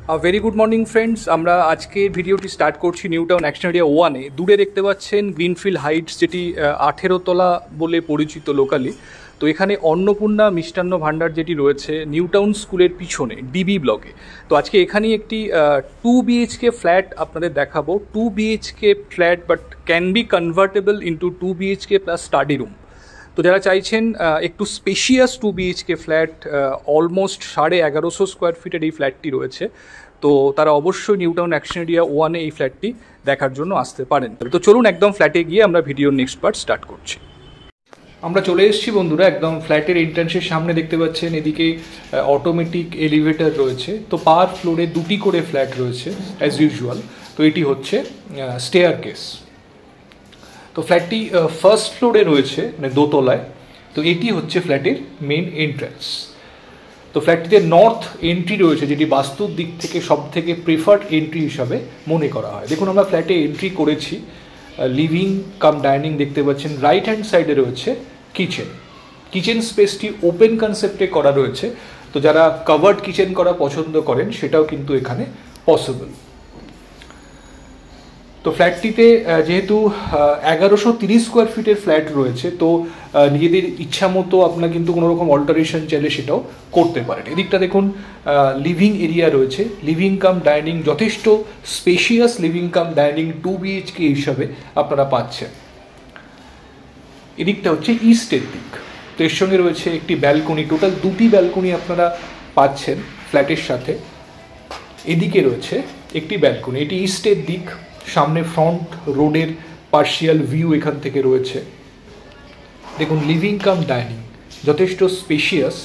Very good morning friends, আমরা আজকের ভিডিওটি স্টার্ট করছি নিউ টাউন অ্যাকশন এরিয়া 1-এ। দূরে দেখতে পাচ্ছেন গ্রিনফিল্ড হাইটস, যেটি 18 তলা বলে পরিচিত লোকালি। তো এখানে অন্নপূর্ণা মিষ্টান্ন ভাণ্ডার যেটি রয়েছে নিউ টাউন স্কুলের পিছনে ডিবি ব্লকে। তো আজকে এখানেই একটি 2 BHK ফ্ল্যাট আপনাদের দেখাবো। 2 BHK flat but can be convertible into 2 BHK plus study room. তো যারা চাইছেন একটু spacious 2 BHK flat, almost 1150 square ফিটের এই ফ্ল্যাটটি রয়েছে, তো তারা অবশ্যই নিউ টাউন অ্যাকশন এরিয়া 1-এ এই ফ্ল্যাটটি দেখার জন্য আসতে পারেন। তো চলুন একদম ফ্ল্যাটে গিয়ে আমরা ভিডিওর নেক্সট পার্ট স্টার্ট করছি। আমরা চলে এসেছি বন্ধুরা, একদম ফ্ল্যাটের এন্ট্রান্সের সামনে দেখতে পাচ্ছেন এদিকে অটোমেটিক এলিভেটর রয়েছে। তো পার ফ্লোরে 2টি করে ফ্ল্যাট রয়েছে অ্যাজ ইউজুয়াল। তো এটি হচ্ছে স্টেয়ার কেস। তো ফ্ল্যাটটি ফার্স্ট ফ্লোরে রয়েছে, মানে দোতলায়। তো এটি হচ্ছে ফ্ল্যাটের মেন এন্ট্রান্স। তো ফ্ল্যাটটিতে নর্থ এন্ট্রি রয়েছে, যেটি বাস্তুর দিক থেকে সব থেকে প্রেফার্ড এন্ট্রি হিসাবে মনে করা হয়। দেখুন, আমরা ফ্ল্যাটে এন্ট্রি করেছি, লিভিং কাম ডাইনিং দেখতে পাচ্ছেন। রাইট হ্যান্ড সাইডে রয়েছে কিচেন স্পেসটি ওপেন কনসেপ্টে করা রয়েছে। তো যারা কভার্ড কিচেন করা পছন্দ করেন সেটাও কিন্তু এখানে পসিবল। তো ফ্ল্যাটটিতে যেহেতু 1130 স্কোয়ার ফিটের ফ্ল্যাট রয়েছে, তো নিজেদের ইচ্ছা মতো আপনারা কিন্তু কোনো রকম অল্টারেশন চাইলে সেটাও করতে পারেন। এদিকটা দেখুন, লিভিং এরিয়া রয়েছে, লিভিং কাম ডাইনিং, যথেষ্ট spacious living cum dining 2 BHK হিসাবে আপনারা পাচ্ছেন। এদিকটা হচ্ছে ইস্টের দিক। তো এর সঙ্গে রয়েছে একটি ব্যালকনি, টোটাল 2টি ব্যালকনি আপনারা পাচ্ছেন ফ্ল্যাটের সাথে। এদিকে রয়েছে একটি ব্যালকনি, এটি ইস্টের দিক। সামনে ফ্রন্ট রোডের পার্শিয়াল ভিউ এখান থেকে রয়েছে। দেখুন, লিভিং কাম ডাইনিং যথেষ্ট স্পেশিয়াস।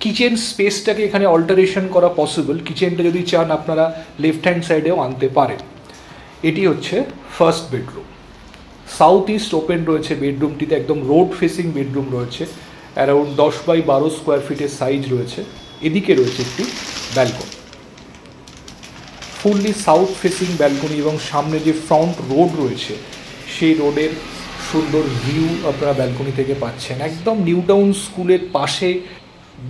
কিচেন স্পেসটাকে এখানে অল্টারেশন করা পসিবল। কিচেনটা যদি চান আপনারা লেফট হ্যান্ড সাইডেও আনতে পারেন। এটি হচ্ছে first bedroom. South east open রয়েছে বেডরুমটিতে, একদম রোড ফেসিং বেডরুম রয়েছে। অ্যারাউন্ড 10x12 স্কোয়ার ফিটের সাইজ রয়েছে। এদিকে রয়েছে একটি balcony, fully south facing balcony, এবং সামনে যে ফ্রন্ট রোড রয়েছে সেই রোডের সুন্দর ভিউ আপনারা ব্যালকনি থেকে পাচ্ছেন। একদম নিউ টাউন স্কুলের পাশে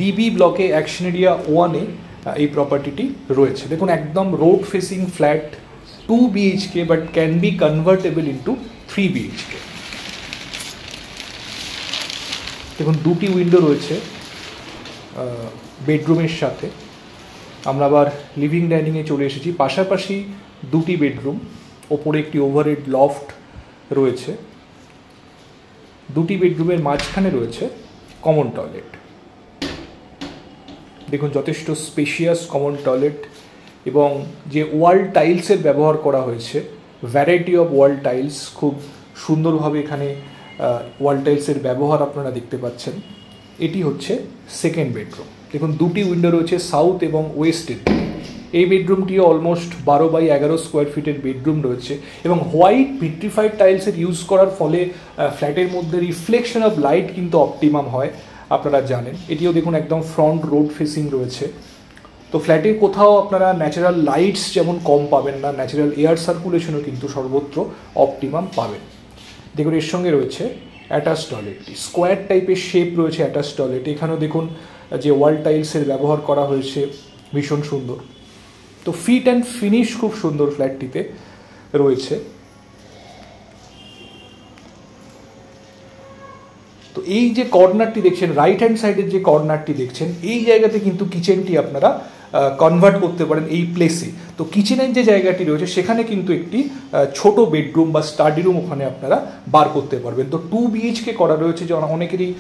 ডিবি ব্লকে অ্যাকশন এরিয়া 1-এ এই প্রপার্টিটি রয়েছে। দেখুন, একদম road facing flat, 2 BHK but can be convertible into 3 BHK। দেখুন, 2টি উইন্ডো রয়েছে বেডরুমের সাথে। আমরা আবার লিভিং ডাইনিংয়ে চলে এসেছি। পাশাপাশি 2টি বেডরুম, ওপরে একটি ওভারহেড লফট রয়েছে। 2টি বেডরুমের মাঝখানে রয়েছে কমন টয়লেট। দেখুন, যথেষ্ট স্পেশিয়াস কমন টয়লেট, এবং যে ওয়াল টাইলসের ব্যবহার করা হয়েছে, ভ্যারাইটি অফ ওয়াল টাইলস, খুব সুন্দরভাবে এখানে ওয়াল টাইলসের ব্যবহার আপনারা দেখতে পাচ্ছেন। এটি হচ্ছে সেকেন্ড বেডরুম। দেখুন, 2টি উইন্ডো রয়েছে সাউথ এবং ওয়েস্টের দিকে। এই বেডরুমটিও অলমোস্ট 12x11 স্কোয়ার ফিটের বেডরুম রয়েছে, এবং হোয়াইট ভিট্রিফাইড টাইলসের ইউজ করার ফলে ফ্ল্যাটের মধ্যে রিফ্লেকশন অফ লাইট কিন্তু অপটিমাম হয়, আপনারা জানেন। এটিও দেখুন একদম ফ্রন্ট রোড ফেসিং রয়েছে। তো ফ্ল্যাটে কোথাও আপনারা ন্যাচারাল লাইটস যেমন কম পাবেন না, ন্যাচারাল এয়ার সার্কুলেশনও কিন্তু সর্বত্র অপটিমাম পাবেন। দেখুন, এর সঙ্গে রয়েছে অ্যাটাচ টয়লেটটি, স্কোয়ার টাইপের শেপ রয়েছে অ্যাটাচ টয়লেট। এখানেও দেখুন যে ওয়াল টাইলসের ব্যবহার করা হয়েছে, ভীষণ সুন্দর। তো ফিট অ্যান্ড ফিনিশ খুব সুন্দর ফ্ল্যাটটিতে রয়েছে। তো এই যে কর্নারটি দেখছেন, রাইট হ্যান্ড সাইডের যে কর্নারটি দেখছেন, এই জায়গাতে কিন্তু কিচেনটি আপনারা কনভার্ট করতে পারেন এই প্লেসে। তো কিচেনের যে জায়গাটি রয়েছে সেখানে কিন্তু একটি ছোট বেডরুম বা স্টাডি রুম ওখানে আপনারা বার করতে পারবেন। তো 2 BHK করা রয়েছে, যে অনেকেরই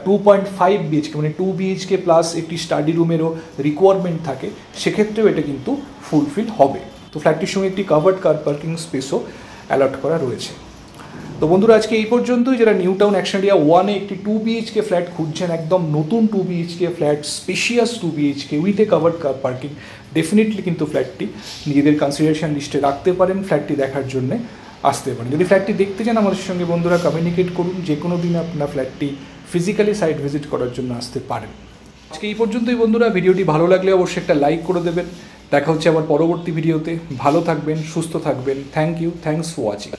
2.5 BHK মানে 2 BHK প্লাস একটি স্টাডি রুমেরও রিকোয়ারমেন্ট থাকে, সেক্ষেত্রেও এটা কিন্তু ফুলফিল হবে। তো ফ্ল্যাটটির সঙ্গে একটি কাভার্ড কার পার্কিং স্পেসও অ্যালট করা রয়েছে। তো বন্ধুরা, আজকে এই পর্যন্তই। যারা নিউ টাউন অ্যাকশন এরিয়া 1-এ একটি 2 BHK ফ্ল্যাট খুঁজছেন, একদম নতুন 2 BHK flat, spacious 2 BHK with a covered car parking, definitely কিন্তু ফ্ল্যাটটি নিজেদের কনসিডারেশন লিস্টে রাখতে পারেন, ফ্ল্যাটটি দেখার জন্য আসতে পারেন। যদি ফ্ল্যাটটি দেখতে চান আমাদের সঙ্গে বন্ধুরা কমিউনিকেট করুন, যে কোনো দিন আপনার ফ্ল্যাটটি ফিজিক্যালি সাইট ভিজিট করার জন্য আসতে পারেন। আজকে এই পর্যন্তই বন্ধুরা। ভিডিওটি ভালো লাগলে অবশ্যই একটা লাইক করে দেবেন। দেখা হচ্ছে আবার পরবর্তী ভিডিওতে। ভালো থাকবেন, সুস্থ থাকবেন। Thank you, thanks for watching.